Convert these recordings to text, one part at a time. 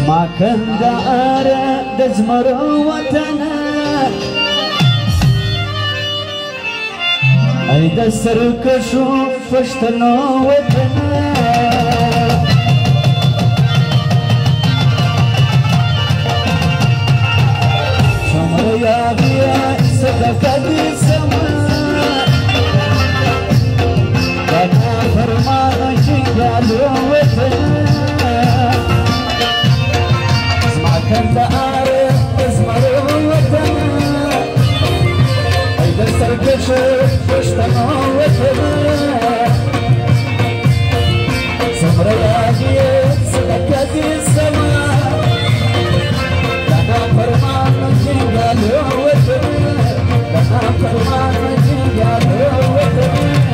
زما کندهاره د زمرو وطنه ای د سرکشو پښتنو وطنه څومره یاد یې صدقه دې سمه دا فرمانه چې ګالو وطنه زما کندهاره د زمرو وطنه ای د سرکشو پښتنو وطنه څومره یاد یې صدقه دې سمه دا فرمانه چې ګالو وطنه دا فرمانه چې ګالو وطنه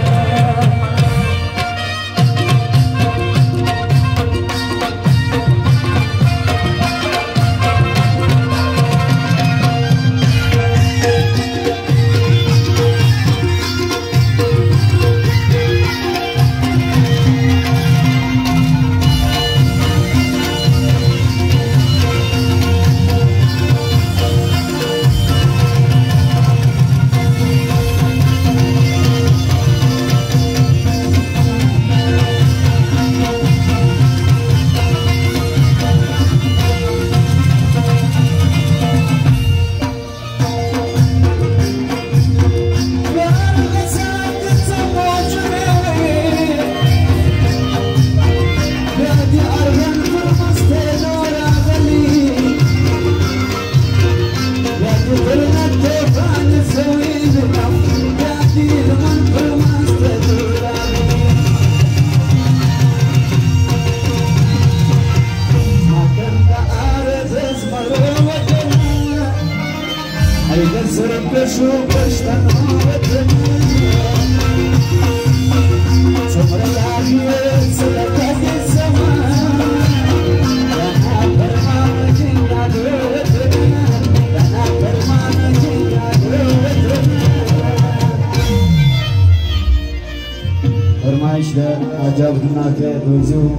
عجب ناکه دوزو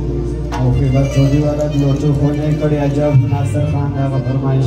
او خیبر چودی والا لوٹو خونے کڑی عجب ناصر خان دا فرمائش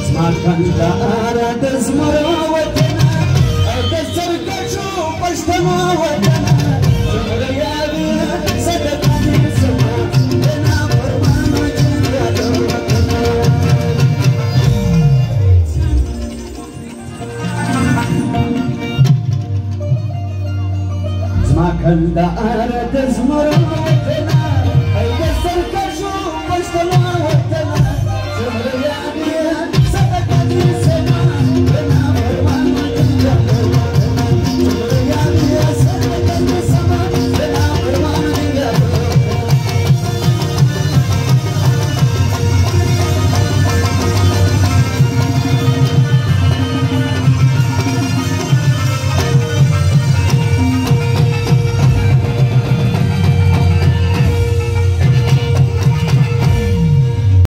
زما کندهاره د زمرو وطنه او د سرکشو پښتنو وطنه څومره یاد یې صدقه دې سمه د نافرمانو چې ګالو وطنه زما کندهاره د زمرو وطنه او د سرکشو پښتنو وطنه